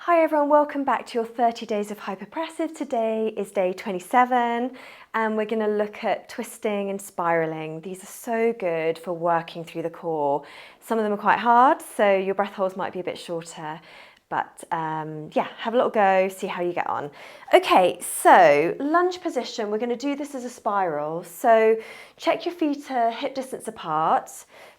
Hi everyone, welcome back to your 30 days of hypopressive. Today is day 27 and we're going to look at twisting and spiraling. These are so good for working through the core. Some of them are quite hard, so your breath holds might be a bit shorter, but yeah, have a little go, see how you get on. Okay, so lunge position, we're going to do this as a spiral. So check your feet are hip distance apart,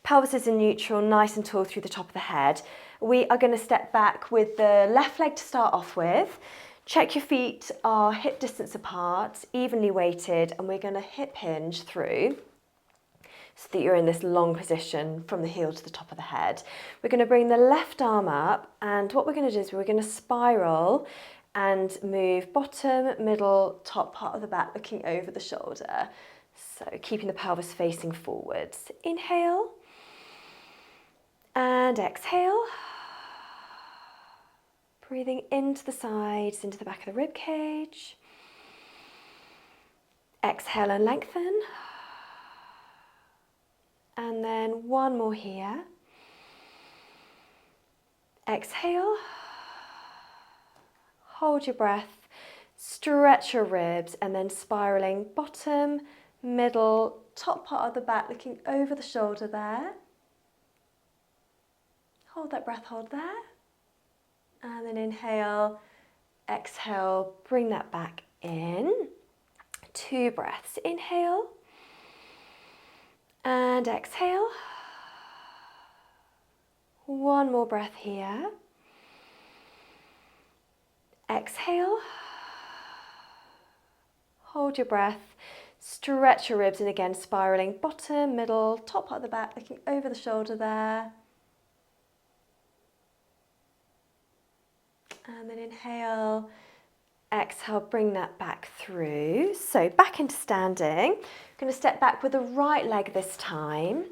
pelvis is in neutral, nice and tall through the top of the head. We are going to step back with the left leg to start off with. Check your feet are hip distance apart, evenly weighted, and we're going to hip hinge through so that you're in this long position from the heel to the top of the head. We're going to bring the left arm up, and what we're going to do is we're going to spiral and move bottom, middle, top part of the back looking over the shoulder. So keeping the pelvis facing forwards. Inhale and exhale. Breathing into the sides, into the back of the rib cage. Exhale and lengthen. And then one more here. Exhale. Hold your breath. Stretch your ribs and then spiraling bottom, middle, top part of the back looking over the shoulder there. Hold that breath, hold there. And then inhale, exhale, bring that back in. 2 breaths. Inhale and exhale. One more breath here. Exhale. Hold your breath. Stretch your ribs and again spiraling bottom, middle, top part of the back looking over the shoulder there. And then inhale, exhale, bring that back through. So back into standing. I'm going to step back with the right leg this time.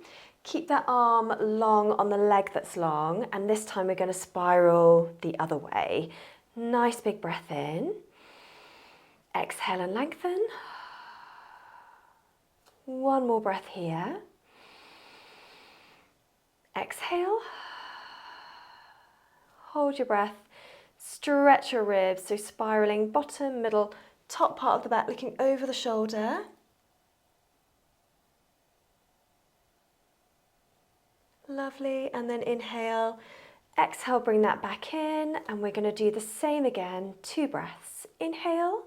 Keep that arm long on the leg that's long, and this time we're going to spiral the other way. Nice big breath in. Exhale and lengthen. One more breath here. Exhale. Hold your breath. Stretch your ribs, so spiraling bottom, middle, top part of the back looking over the shoulder. Lovely, and then inhale, exhale, bring that back in, and we're going to do the same again, 2 breaths. Inhale,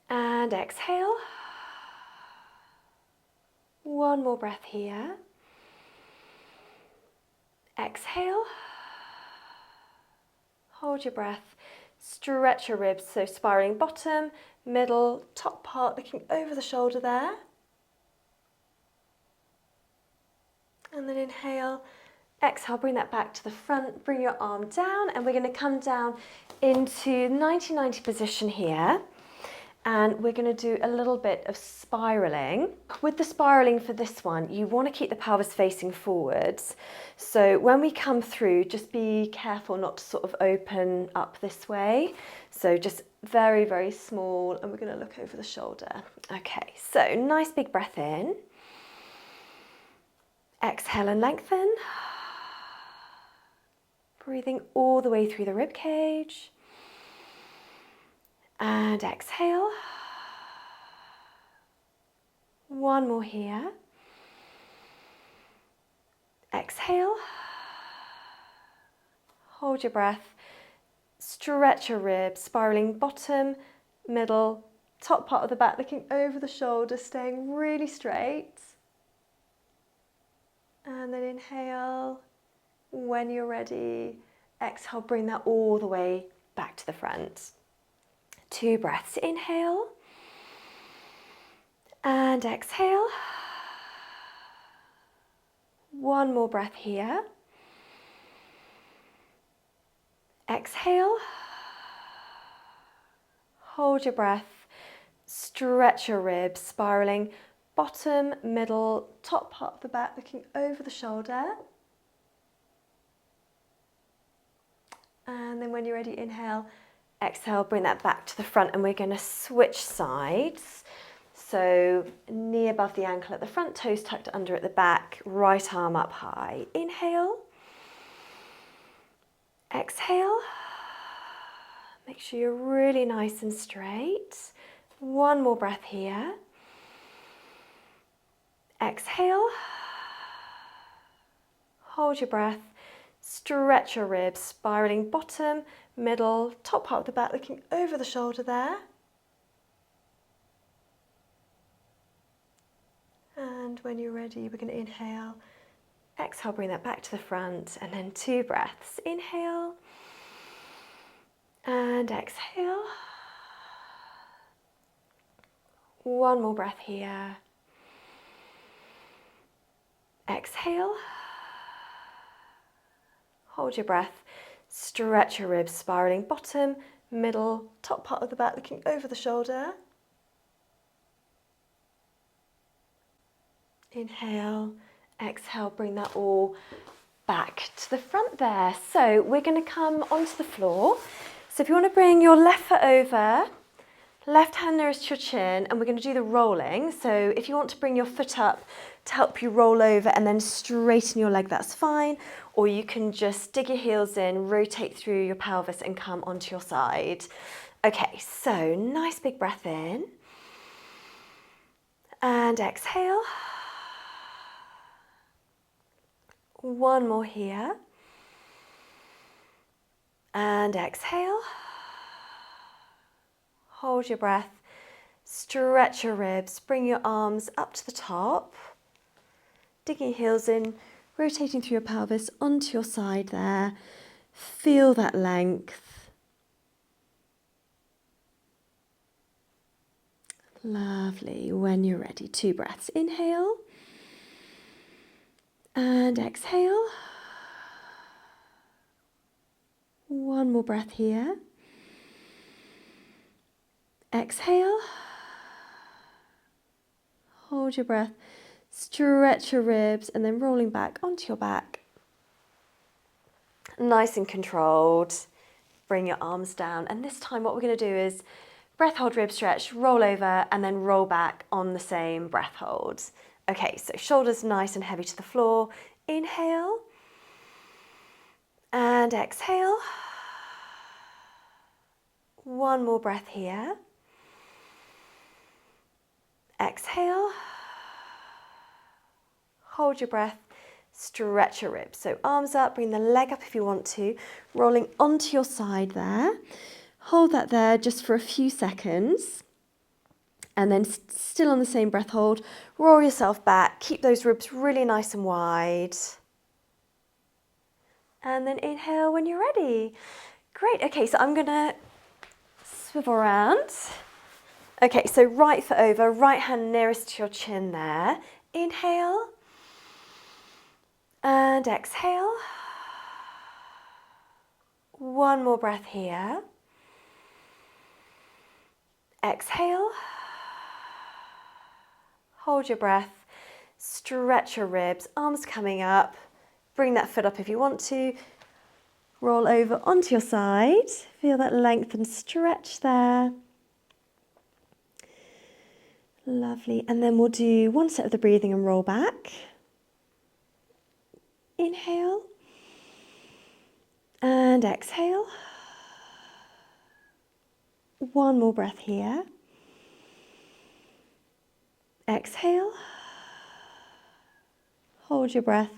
and exhale. One more breath here. Exhale. Hold your breath, stretch your ribs, so spiraling bottom, middle, top part looking over the shoulder there. And then inhale, exhale, bring that back to the front, bring your arm down, and we're going to come down into 90-90 position here. And we're going to do a little bit of spiraling. With the spiraling for this one, you want to keep the pelvis facing forwards. So when we come through, just be careful not to sort of open up this way. So just very, very small, and we're going to look over the shoulder. Okay, so nice big breath in. Exhale and lengthen. Breathing all the way through the rib cage. And exhale. One more here. Exhale. Hold your breath. Stretch your ribs, spiraling bottom, middle, top part of the back looking over the shoulder, staying really straight. And then inhale. When you're ready, exhale, bring that all the way back to the front. 2 breaths. Inhale and exhale. One more breath here. Exhale. Hold your breath. Stretch your ribs, spiraling bottom, middle, top part of the back looking over the shoulder. And then when you're ready, inhale. Exhale, bring that back to the front, and we're going to switch sides. So knee above the ankle at the front, toes tucked under at the back, right arm up high. Inhale. Exhale. Make sure you're really nice and straight. One more breath here. Exhale. Hold your breath. Stretch your ribs, spiraling bottom, middle, top part of the back, looking over the shoulder there. And when you're ready, we're going to inhale. Exhale, bring that back to the front, and then 2 breaths. Inhale and exhale. One more breath here. Exhale. Hold your breath. Stretch your ribs, spiraling bottom, middle, top part of the back, looking over the shoulder. Inhale, exhale, bring that all back to the front there. So we're going to come onto the floor. So if you want to bring your left foot over, left hand nearest to your chin, and we're going to do the rolling. So if you want to bring your foot up to help you roll over and then straighten your leg, that's fine. Or you can just dig your heels in, rotate through your pelvis and come onto your side. Okay, so nice big breath in. And exhale. One more here. And exhale. Hold your breath. Stretch your ribs. Bring your arms up to the top. Digging your heels in, rotating through your pelvis onto your side there. Feel that length. Lovely. When you're ready, 2 breaths. Inhale. And exhale. One more breath here. Exhale. Hold your breath. Stretch your ribs and then rolling back onto your back. Nice and controlled. Bring your arms down. And this time what we're going to do is breath hold, rib stretch, roll over and then roll back on the same breath hold. Okay, so shoulders nice and heavy to the floor. Inhale. And exhale. One more breath here. Exhale. Hold your breath. Stretch your ribs. So arms up, bring the leg up if you want to, rolling onto your side there. Hold that there just for a few seconds. And then still on the same breath hold, roll yourself back. Keep those ribs really nice and wide. And then inhale when you're ready. Great. Okay, so I'm going to swivel around. Okay, so right foot over, right hand nearest to your chin there. Inhale. And exhale. One more breath here. Exhale. Hold your breath. Stretch your ribs, arms coming up. Bring that foot up if you want to. Roll over onto your side. Feel that length and stretch there. Lovely. And then we'll do one set of the breathing and roll back. Inhale. And exhale. One more breath here. Exhale. Hold your breath.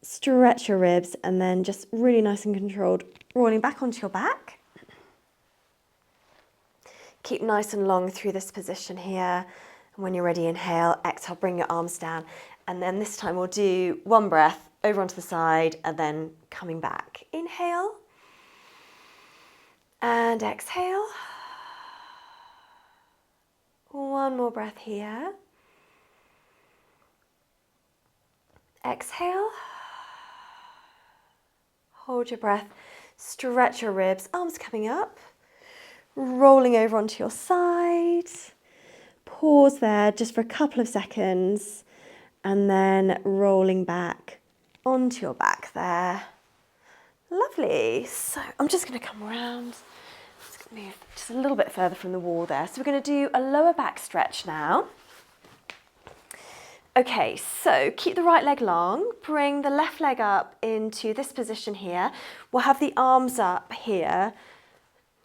Stretch your ribs and then just really nice and controlled, rolling back onto your back. Keep nice and long through this position here. And when you're ready, inhale, exhale, bring your arms down. And then this time we'll do one breath over onto the side and then coming back. Inhale. And exhale. One more breath here. Exhale. Hold your breath. Stretch your ribs, arms coming up. Rolling over onto your side. Pause there just for a couple of seconds. And then rolling back onto your back there. Lovely. So I'm just going to come around. Just going to move just a little bit further from the wall there. So we're going to do a lower back stretch now. Okay, so keep the right leg long, bring the left leg up into this position here. We'll have the arms up here,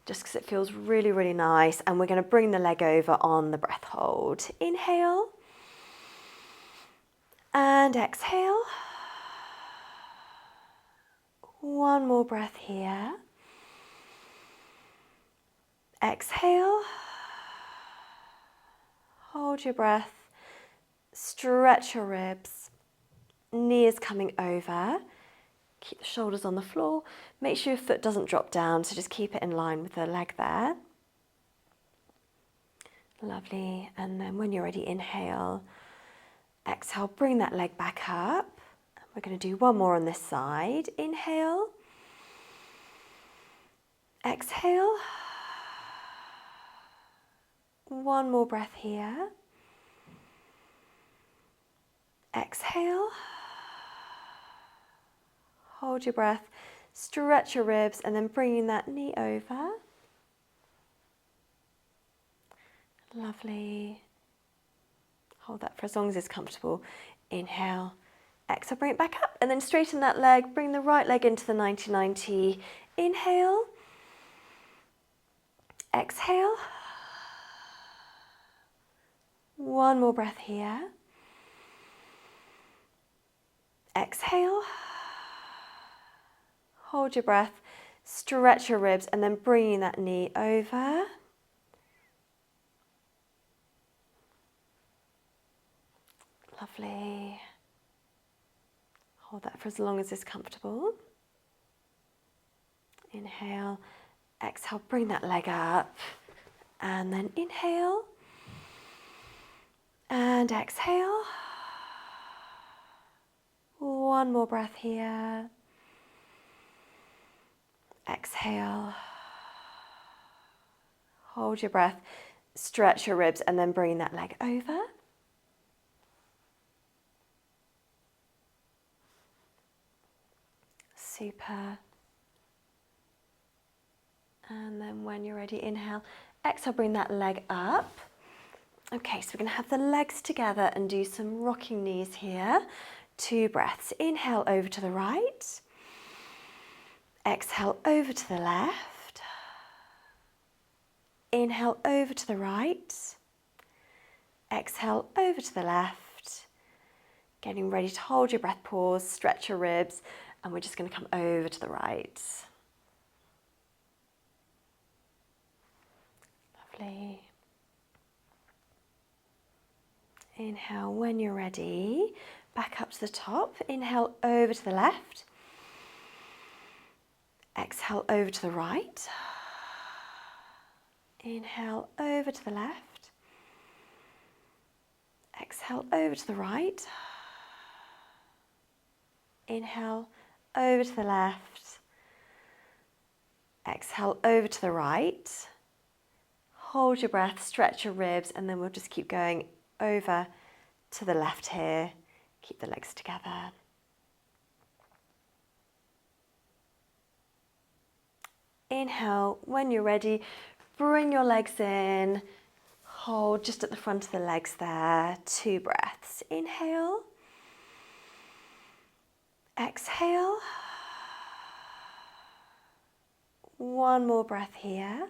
just because it feels really, really nice. And we're going to bring the leg over on the breath hold. Inhale and exhale. One more breath here. Exhale. Hold your breath. Stretch your ribs. Knee is coming over. Keep the shoulders on the floor. Make sure your foot doesn't drop down, so just keep it in line with the leg there. Lovely. And then when you're ready, inhale. Exhale, bring that leg back up. We're going to do one more on this side. Inhale. Exhale. One more breath here. Exhale. Hold your breath, stretch your ribs, and then bringing that knee over. Lovely. Hold that for as long as it's comfortable. Inhale, exhale, bring it back up, and then straighten that leg. Bring the right leg into the 90-90. Inhale. Exhale. One more breath here. Exhale. Hold your breath, stretch your ribs, and then bringing that knee over. Lovely. Hold that for as long as is comfortable. Inhale, exhale, bring that leg up, and then inhale, and exhale. One more breath here. Exhale. Hold your breath, stretch your ribs, and then bring that leg over. Super. And then when you're ready, inhale, exhale, bring that leg up. Okay, so we're going to have the legs together and do some rocking knees here. 2 breaths. Inhale over to the right. Exhale over to the left. Inhale over to the right. Exhale over to the left. Getting ready to hold your breath, pause, stretch your ribs, and we're just going to come over to the right. Lovely. Inhale when you're ready. Back up to the top. Inhale over to the left. Exhale over to the right. Inhale over to the left. Exhale over to the right. Inhale over to the left. Exhale over to the right. Hold your breath, stretch your ribs, and then we'll just keep going over to the left here. Keep the legs together. Inhale, when you're ready, bring your legs in. Hold just at the front of the legs there. 2 breaths. Inhale. Exhale. One more breath here.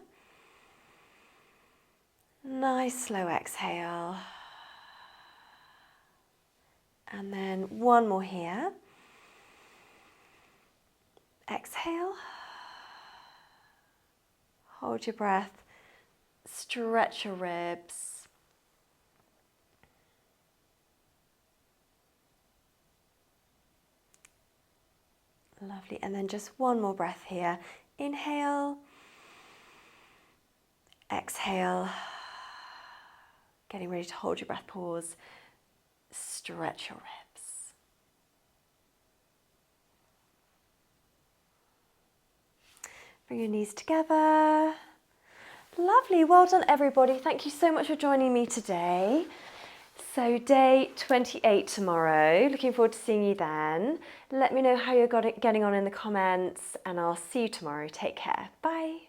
Nice slow exhale. And then one more here. Exhale. Hold your breath. Stretch your ribs. Lovely. And then just one more breath here. Inhale. Exhale. Getting ready to hold your breath, pause. Stretch your ribs. Bring your knees together. Lovely, well done everybody. Thank you so much for joining me today. So day 28 tomorrow. Looking forward to seeing you then. Let me know how you're getting on in the comments, and I'll see you tomorrow. Take care. Bye.